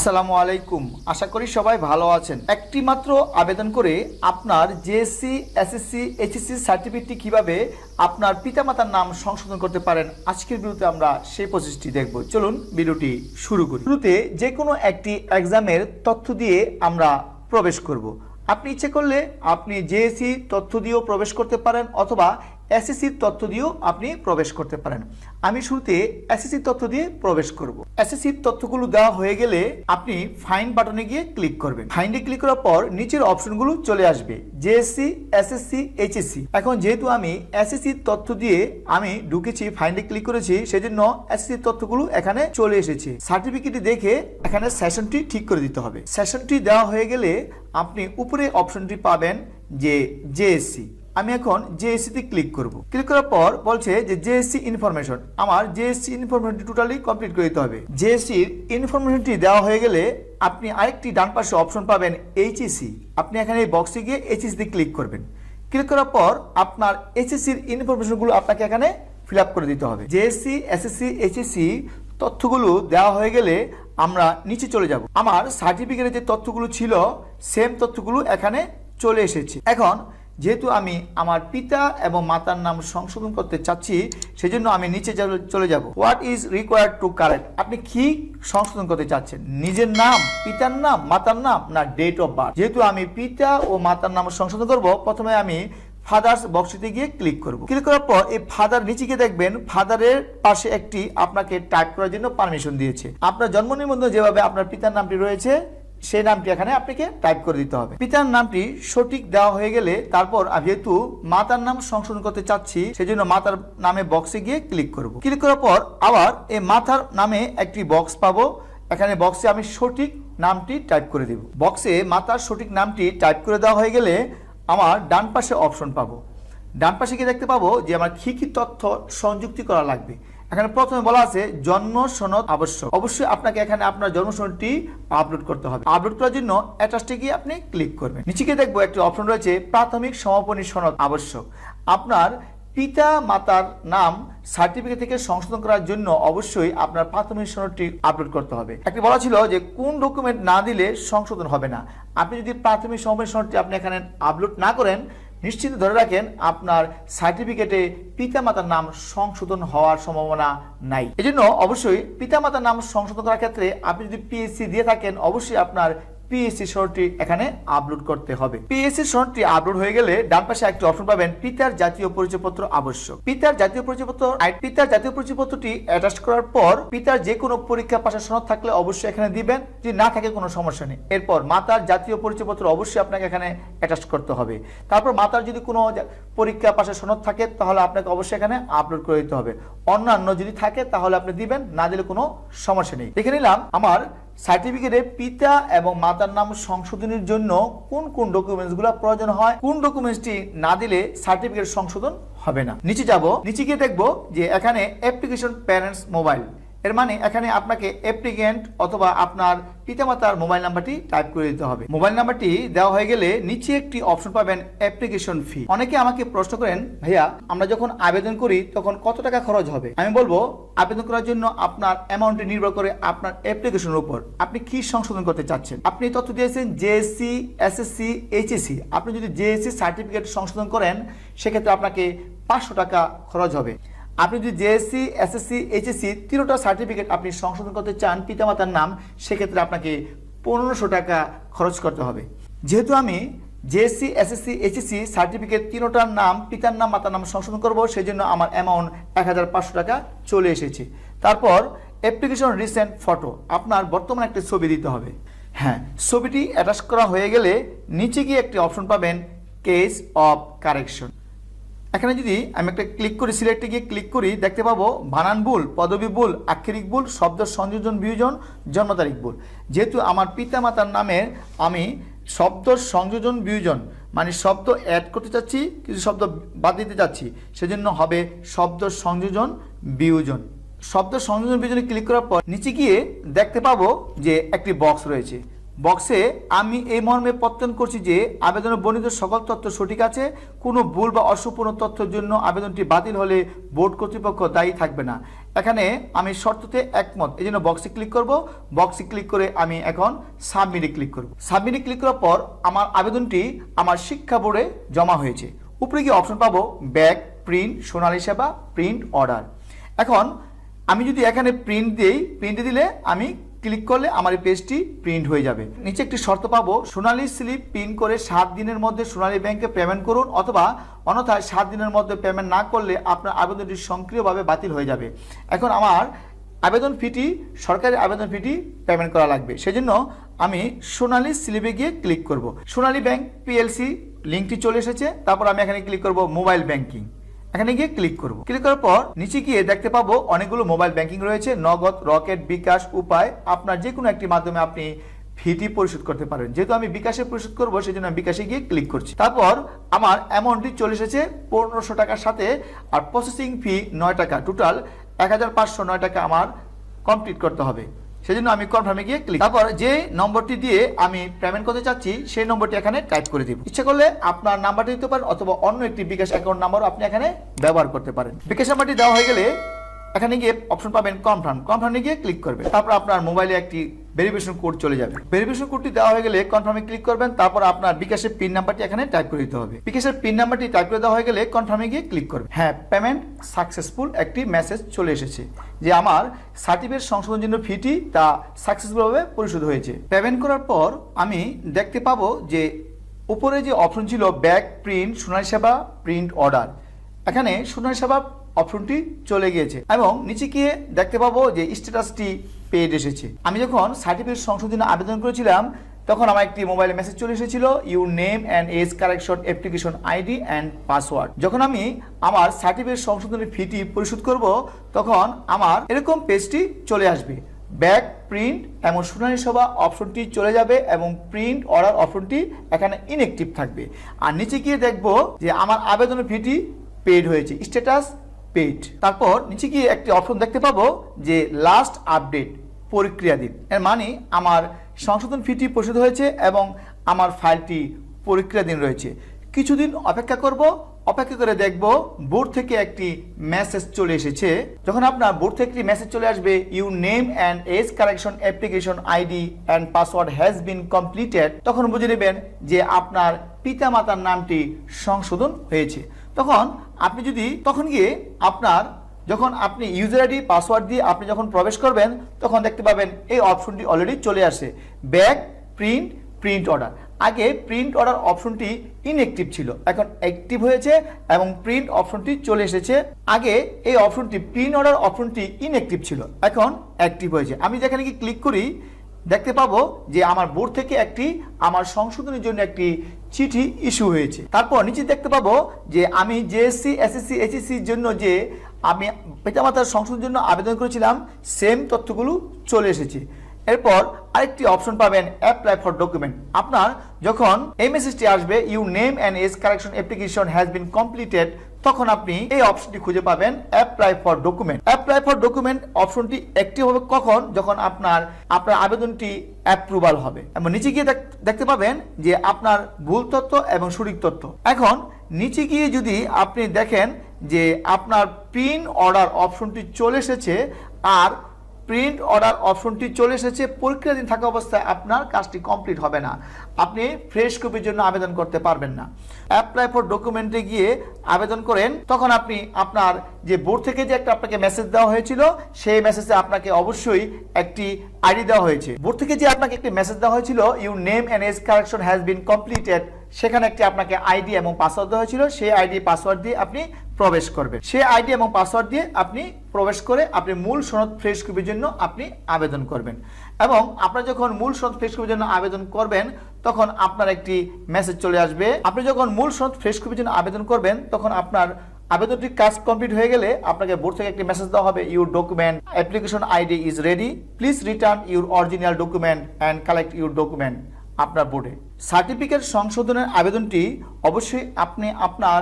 আসসালামু আলাইকুম। আশা করি সবাই ভালো আছেন। একটি মাত্র আবেদন করে আপনার জেএসসি, এসএসসি, এইচএসসি সার্টিফিকেটটি কিভাবে আপনার পিতামাতার নাম সংশোধন করতে পারেন, আজকের ভিডিওতে আমরা সেই প্রসেসটি দেখব। চলুন ভিডিওটি শুরু করি। শুরুতে যে কোনো একটি এক্সামের তথ্য দিয়ে আমরা প্রবেশ করব। আপনি ইচ্ছে করলে আপনি জেএসসি তথ্য দিয়েও প্রবেশ করতে পারেন অথবা এসএসসির তথ্য দিয়েও আপনি প্রবেশ করতে পারেন। আমি শুরুতে এসএসসির তথ্য দিয়ে প্রবেশ করব। এসএসসির তথ্যগুলো দেওয়া হয়ে গেলে আপনি ফাইন্ড বাটনে গিয়ে ক্লিক করবেন। ফাইন্ডে ক্লিক করার পর নিচের অপশনগুলো চলে আসবে, জেএসসি, এসএসসি, এইচএসসি। এখন যেহেতু আমি এসএসসির তথ্য দিয়ে আমি ঢুকেছি, ফাইন্ডে ক্লিক করেছি, সেজন্য এসএসসির তথ্যগুলো এখানে চলে এসেছে। সার্টিফিকেটটি দেখে এখানে সেশনটি ঠিক করে দিতে হবে। সেশনটি দেওয়া হয়ে গেলে আপনি উপরে অপশনটি পাবেন যে জেএসসি। আমি এখন জেএসসিতে ক্লিক করব। ক্লিক করার পর বলছে যে জেএসসি ইনফরমেশন। আমার জেএসসি ইনফরমেশনটি টোটালি কমপ্লিট করে দিতে হবে। জেএসসির ইনফরমেশনটি দেওয়া হয়ে গেলে আপনি আরেকটি ডান পাশে অপশন পাবেন এইচএসসি। আপনি এখানে এই বক্সে গিয়ে এইচএসসিতে ক্লিক করবেন। ক্লিক করার পর আপনার এইচএসসির ইনফরমেশনগুলো আপনাকে এখানে ফিল আপ করে দিতে হবে। জেএসসি, এসএসসি, এইচএসসি তথ্যগুলো দেওয়া হয়ে গেলে আমরা নিচে চলে যাব। আমার সার্টিফিকেটের যে তথ্যগুলো ছিল সেম তথ্যগুলো এখানে চলে এসেছে। এখন যেহেতু আমি আমার পিতা এবং মাতার নাম সংশোধন করতে চাচ্ছি, সেজন্য আমি নিচে চলে যাব। What is required to correct. আপনি কি সংশোধন করতে চাচ্ছেন, নিজের নাম, পিতার নাম, মাতার নাম, না ডেট অফ বার্থ? যেহেতু আমি পিতা ও মাতার নাম সংশোধন করব, প্রথমে আমি ফাদার্স বক্সটিতে গিয়ে ক্লিক করব। ক্লিক করার পর এই ফাদার নিচে গিয়ে দেখবেন ফাদারের পাশে একটি আপনাকে টাইপ করার জন্য পারমিশন দিয়েছে। আপনার জন্ম নিবন্ধনে যেভাবে আপনার পিতার নামটি রয়েছে সেই নামটি এখানে আপনাকে টাইপ করে দিতে হবে। পিতার নামটি সঠিক দেওয়া হয়ে গেলে তারপর যেহেতু মাতার নাম সংশোধন করতে চাচ্ছি, সেজন্য মাতার নামে বক্সে গিয়ে ক্লিক করব। ক্লিক করার পর আবার এই মাতার নামে একটি বক্স পাবো। এখানে বক্সে আমি সঠিক নামটি টাইপ করে দেব। বক্সে মাতার সঠিক নামটি টাইপ করে দেওয়া হয়ে গেলে আমার ডান পাশে অপশন পাবো। ডান পাশে গিয়ে দেখতে পাবো যে আমার কি তথ্য সংযুক্তি করা লাগবে। এখানে প্রথমে বলা আছে জন্ম সনদ আবশ্যক। অবশ্যই আপনাকে এখানে আপনার জন্ম সনদটি আপলোড করতে হবে। আপলোড করার জন্য অ্যাটাচে গিয়ে আপনি ক্লিক করবেন। নিচে গিয়ে দেখবো একটি অপশন রয়েছে প্রাথমিক সমাপনী সনদ আবশ্যক। আপনার পিতা মাতার নাম সার্টিফিকেট থেকে সংশোধন করার জন্য অবশ্যই আপনার প্রাথমিক সনদটি আপলোড করতে হবে। একটি বলা ছিল যে কোন ডকুমেন্ট না দিলে সংশোধন হবে না। আপনি যদি প্রাথমিক সমাপনী সনদটি আপনি এখানে আপলোড না করেন, নিশ্চিত ধরে রাখেন আপনার সার্টিফিকেটে পিতামাতার নাম সংশোধন হওয়ার সম্ভাবনা নাই। এজন্য অবশ্যই পিতামাতার নাম সংশোধন করার ক্ষেত্রে আপনি যদি পিএসসি দিয়ে থাকেন, অবশ্যই আপনার পিএসসি সনদটি এখানে আপলোড করতে হবে। পিএসসি সনদটি আপলোড হয়ে গেলে ডান পাশে একটি অপশন পাবেন পিতার জাতীয় পরিচয়পত্র আবশ্যক। পিতার জাতীয় পরিচয়পত্রটি অ্যাটাচ করার পর পিতার যে কোনো পরীক্ষা পাশের সনদ থাকলে অবশ্যই এখানে দিবেন, যদি না থাকে কোনো সমস্যা নেই। এরপর মাতার জাতীয় পরিচয়পত্র অবশ্যই আপনাকে এখানে অ্যাটাচ করতে হবে। তারপর মাতার যদি কোনো পরীক্ষা পাশের সনদ থাকে তাহলে আপনাকে অবশ্যই এখানে আপলোড করে দিতে হবে। অন্যান্য যদি থাকে তাহলে আপনি দিবেন, না দিলে কোনো সমস্যা নেই। দেখে নিলাম আমার সার্টিফিকেটে পিতা এবং মাতার নাম সংশোধনের জন্য কোন কোন ডকুমেন্টসগুলো প্রয়োজন হয়, কোন ডকুমেন্টসটি না দিলে সার্টিফিকেট সংশোধন হবে না। নিচে যাব, নিচে গিয়ে দেখবো যে এখানে অ্যাপ্লিকেশন প্যারেন্টস মোবাইল। এর মানে এখানে আপনাকে অ্যাপ্লিকেন্ট অথবা আপনার পিতামাতার মোবাইল নাম্বারটি টাইপ করে দিতে হবে। মোবাইল নাম্বারটি দেওয়া হয়ে গেলে নিচে একটি অপশন পাবেন অ্যাপ্লিকেশন ফি। অনেকে আমাকে প্রশ্ন করেন, ভাইয়া আমরা যখন আবেদন করি তখন কত টাকা খরচ হবে? আমি বলবো আবেদন করার জন্য আপনার অ্যামাউন্টটি নির্ভর করে আপনার অ্যাপ্লিকেশনের উপর, আপনি কি সংশোধন করতে চাচ্ছেন। আপনি তথ্য দিয়েছেন জেএসসি, এসএসসি, এইচএসসি। আপনি যদি জেএসসি সার্টিফিকেট সংশোধন করেন সেক্ষেত্রে আপনাকে 500 টাকা খরচ হবে। আপনি যদি জেএসসি, এসএসসি, এইচএসসি তিনটা সার্টিফিকেট আপনি সংশোধন করতে চান পিতামাতার নাম, সেক্ষেত্রে আপনাকে 1500 টাকা খরচ করতে হবে। যেহেতু আমি জেএসসি, এসএসসি, এইচএসসি সার্টিফিকেট তিনটার নাম, পিতার নাম, মাতার নাম সংশোধন করব, সেই জন্য আমার অ্যামাউন্ট 1500 টাকা চলে এসেছে। তারপর অ্যাপ্লিকেশন রিসেন্ট ফটো, আপনার বর্তমানে একটি ছবি দিতে হবে। হ্যাঁ, ছবিটি অ্যাটাচ করা হয়ে গেলে নিচে গিয়ে একটি অপশন পাবেন কেস অফ কারেকশন। এখানে যদি আমি একটা ক্লিক করি, সিলেক্টে গিয়ে ক্লিক করি, দেখতে পাবো বানান ভুল, পদবী ভুল, আক্ষরিক ভুল, শব্দ সংযোজন বিয়োজন, জন্ম তারিখ ভুল। যেহেতু আমার পিতা মাতার নামে আমি শব্দ সংযোজন বিয়োজন মানে শব্দ অ্যাড করতে চাচ্ছি, কিছু শব্দ বাদ দিতে চাচ্ছি, সেজন্য হবে শব্দ সংযোজন বিয়োজন। শব্দ সংযোজন বিয়োজনে ক্লিক করার পর নিচে গিয়ে দেখতে পাবো যে একটি বক্স রয়েছে। বক্সে আমি এই মর্মে প্রত্যয়ন করছি যে আবেদনে বর্ণিত সকল তথ্য সঠিক আছে, কোনো ভুল বা অসম্পূর্ণ তথ্যের জন্য আবেদনটি বাতিল হলে বোর্ড কর্তৃপক্ষ দায়ী থাকবে না। এখানে আমি শর্ততে একমত, এই জন্য বক্সে ক্লিক করব। বক্সে ক্লিক করে আমি এখন সাবমিটে ক্লিক করব। সাবমিটে ক্লিক করার পর আমার আবেদনটি আমার শিক্ষা বোর্ডে জমা হয়েছে। উপরে গিয়ে অপশন পাবো ব্যাক, প্রিন্ট, সোনালী সেবা, প্রিন্ট অর্ডার। এখন আমি যদি এখানে প্রিন্ট দিই, প্রিন্ট দিলে আমি ক্লিক করলে আমার এই পেজটি প্রিন্ট হয়ে যাবে। নিচে একটি শর্ত পাবো, সোনালী স্লিপ প্রিন্ট করে 7 দিনের মধ্যে সোনালী ব্যাংকে পেমেন্ট করুন, অথবা অন্যথায় 7 দিনের মধ্যে পেমেন্ট না করলে আপনার আবেদনটি সক্রিয়ভাবে বাতিল হয়ে যাবে। এখন আমার আবেদন ফিটি, সরকারি আবেদন ফিটি পেমেন্ট করা লাগবে, সেজন্য আমি সোনালী স্লিপে গিয়ে ক্লিক করব। সোনালী ব্যাংক পিএলসি লিঙ্কটি চলে এসেছে। তারপর আমি এখানে ক্লিক করব মোবাইল ব্যাংকিং, এখানে গিয়ে ক্লিক করব। ক্লিক করার পর নিচে গিয়ে দেখতে পাবো অনেকগুলো মোবাইল ব্যাংকিং রয়েছে, নগদ, রকেট, বিকাশ, উপায়। আপনার যে কোনো একটি মাধ্যমে আপনি ফিটি পরিশোধ করতে পারেন। যেহেতু আমি বিকাশে পরিশোধ করবো, সেই জন্য আমি বিকাশে গিয়ে ক্লিক করছি। তারপর আমার অ্যামাউন্টটি চলে এসেছে 1500 টাকার সাথে, আর প্রসেসিং ফি 9 টাকা, টোটাল 1509 টাকা আমার কমপ্লিট করতে হবে। সেজন্য আমি কনফার্মে গিয়ে ক্লিক। তারপর যে নম্বরটি দিয়ে আমি পেমেন্ট করতে চাচ্ছি সেই নম্বরটি এখানে টাইপ করে দিব। ইচ্ছা করলে আপনার নাম্বারটি দিতে পারেন, অথবা অন্য একটি বিকাশ অ্যাকাউন্ট নাম্বারও আপনি এখানে ব্যবহার করতে পারেন। বিকাশ নাম্বারটি দেওয়া হয়ে গেলে এখানে গিয়ে অপশন পাবেন কনফার্ম, কনফার্মে গিয়ে ক্লিক করবেন। তারপর আপনার মোবাইলে একটি ভেরিফিকেশন কোড চলে যাবে। ভেরিফিকেশন কোডটি দেওয়া হয়ে গেলে কনফার্মে ক্লিক করবেন। তারপর আপনার বিকাশের পিন নাম্বারটি এখানে টাইপ করে দিতে হবে। বিকাশের পিন নাম্বারটি টাইপ করে দেওয়া হয়ে গেলে কনফার্মে গিয়ে ক্লিক করবেন। হ্যাঁ, পেমেন্ট সাকসেসফুল একটি মেসেজ চলে এসেছে যে আমার সার্টিফিকেট সংশোধনের জন্য ফিটি তা সাকসেসফুলভাবে পরিশোধ হয়েছে। পেমেন্ট করার পর আমি দেখতে পাবো যে উপরে যে অপশন ছিল ব্যাক, প্রিন্ট, সোনালী সেবা, প্রিন্ট অর্ডার, এখানে সোনালী সেবা অপশনটি চলে গিয়েছে এবং নিচে গিয়ে দেখতে পাবো যে স্ট্যাটাসটি পেড এসেছে। আমি যখন সার্টিফিকেট সংশোধনের আবেদন করেছিলাম তখন আমার একটি মোবাইলে মেসেজ চলে এসেছিল, your name and age correction application ID and password. যখন আমি আমার সার্টিফিকেট সংশোধনের ফিটি পরিশোধ করব তখন আমার এরকম পেজটি চলে আসবে। ব্যাক, প্রিন্ট এবং সোনালী সেবা অপশনটি চলে যাবে এবং প্রিন্ট অর্ডার অপশনটি এখানে ইনঅ্যাক্টিভ থাকবে। আর নিচে গিয়ে দেখবো যে আমার আবেদনের ফিটি পেড হয়েছে, স্ট্যাটাস পেড। তারপর নিচে গিয়ে একটি অপশন দেখতে পাবো যে লাস্ট আপডেট প্রক্রিয়াধীন, এর মানে আমার সংশোধন ফিটি পরিশোধ হয়েছে এবং আমার ফাইলটি প্রক্রিয়াধীন রয়েছে। কিছুদিন অপেক্ষা করব, অপেক্ষা করে দেখব বোর্ড থেকে একটি মেসেজ চলে এসেছে। যখন আপনার বোর্ড থেকে একটি মেসেজ চলে আসবে, you name and age correction application ID and password has been completed, তখন বুঝে নেবেন যে আপনার পিতামাতার নামটি সংশোধন হয়েছে। তখন আপনি যদি তখন গিয়ে আপনার যখন আপনি ইউজার আইডি পাসওয়ার্ড দিয়ে আপনি যখন প্রবেশ করবেন তখন দেখতে পাবেন এই অপশনটি অলরেডি চলে আসে, ব্যাক, প্রিন্ট, প্রিন্ট অর্ডার। আগে প্রিন্ট অর্ডার অপশনটি ইনঅ্যাক্টিভ ছিল, এখন অ্যাক্টিভ হয়েছে এবং প্রিন্ট অপশনটি চলে এসেছে। আগে এই অপশনটি প্রিন্ট অর্ডার অপশনটি ইনঅ্যাক্টিভ ছিল, এখন অ্যাক্টিভ হয়েছে। আমি যেখানে কি ক্লিক করি দেখতে পাবো যে আমার বোর্ড থেকে একটি আমার সংশোধনের জন্য একটি চিঠি ইস্যু হয়েছে। তারপর নিচে দেখতে পাবো যে আমি জেএসসি, এসএসসি, এইচএসসির জন্য যে আমি পিতামাতার সংশোধনের জন্য আবেদন করেছিলাম সেম তথ্যগুলো চলে এসেছে। এরপর আরেকটি অপশন পাবেন অ্যাপ্লাই ফর ডকুমেন্ট। আপনার যখন এই মেসেজটি আসবে, you name and age correction application has been completed, তখন আপনি এই অপশনটি খুঁজে পাবেন apply for document. Apply for document অপশনটি অ্যাক্টিভ হবে কখন? যখন আপনার আবেদনটি অ্যাপ্রুভাল হবে এবং নিচে গিয়ে দেখতে পাবেন যে আপনার ভুল তথ্য এবং সঠিক তথ্য। এখন নিচে গিয়ে যদি আপনি দেখেন যে আপনার প্রিন্ট অর্ডার অপশনটি চলে এসেছে আর প্রিন্ট অর্ডার অপশনটি চলে এসেছে, প্রক্রিয়াধীন থাকা অবস্থায় আপনার কাজটি কমপ্লিট হবে না, আপনি ফ্রেশ কপির জন্য আবেদন করতে পারবেন না। অ্যাপ্লাই ফর ডকুমেন্টে গিয়ে আবেদন করেন, তখন আপনি আপনার যে বোর্ড থেকে যে একটা আপনাকে মেসেজ দেওয়া হয়েছিল সেই মেসেজে আপনাকে অবশ্যই একটি আইডি দেওয়া হয়েছে। বোর্ড থেকে যে আপনাকে একটি মেসেজ দেওয়া হয়েছিল, your name and age correction has been completed, সেখানে একটি আপনাকে আইডি এবং পাসওয়ার্ড দেওয়া হয়েছিল, সেই আইডি পাসওয়ার্ড দিয়ে আপনি প্রবেশ করবেন। সেই আইডি এবং পাসওয়ার্ড দিয়ে আপনি প্রবেশ করে আপনি মূল সনদ ফ্রেশ কপির জন্য আপনি আবেদন করবেন এবং আপনার যখন মূল সনদ ফ্রেশ কপির জন্য আবেদন করবেন তখন আপনার একটি মেসেজ চলে আসবে। আপনি যখন মূল সনদ ফ্রেশ কপির জন্য আবেদন করবেন তখন আপনার আবেদনটি কাজ কমপ্লিট হয়ে গেলে আপনাকে বোর্ড থেকে একটি মেসেজ দেওয়া হবে, your document application ID is ready, please return your original document and collect your document. আপনার বোর্ডে সার্টিফিকেট সংশোধনের আবেদনটি অবশ্যই আপনি আপনার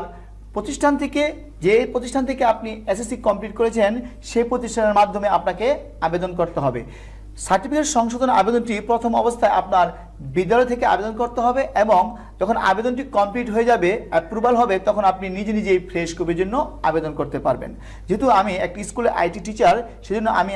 প্রতিষ্ঠান থেকে, যে প্রতিষ্ঠান থেকে আপনি এসএসসি কমপ্লিট করেছেন সেই প্রতিষ্ঠানের মাধ্যমে আপনাকে আবেদন করতে হবে। সার্টিফিকেট সংশোধন আবেদনটি প্রথম অবস্থায় আপনার বিদ্যালয় থেকে আবেদন করতে হবে এবং যখন আবেদনটি কমপ্লিট হয়ে যাবে, অ্যাপ্রুভাল হবে, তখন আপনি নিজে নিজেই ফ্রেশ কপির জন্য আবেদন করতে পারবেন। যেহেতু আমি একটি স্কুলে আইটি টিচার, সেজন্য আমি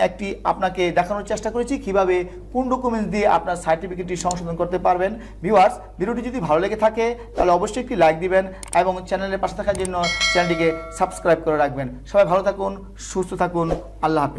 আপনাকে দেখানোর চেষ্টা করেছি কিভাবে কোন ডকুমেন্টস দিয়ে আপনার সার্টিফিকেটটি সংশোধন করতে পারবেন। ভিউয়ার্স, ভিডিওটি যদি ভালো লেগে থাকে তাহলে অবশ্যই একটি লাইক দিবেন এবং চ্যানেলের পাশে থাকার জন্য চ্যানেলটিকে সাবস্ক্রাইব করে রাখবেন। সবাই ভালো থাকুন, সুস্থ থাকুন, আল্লাহ হাফেজ।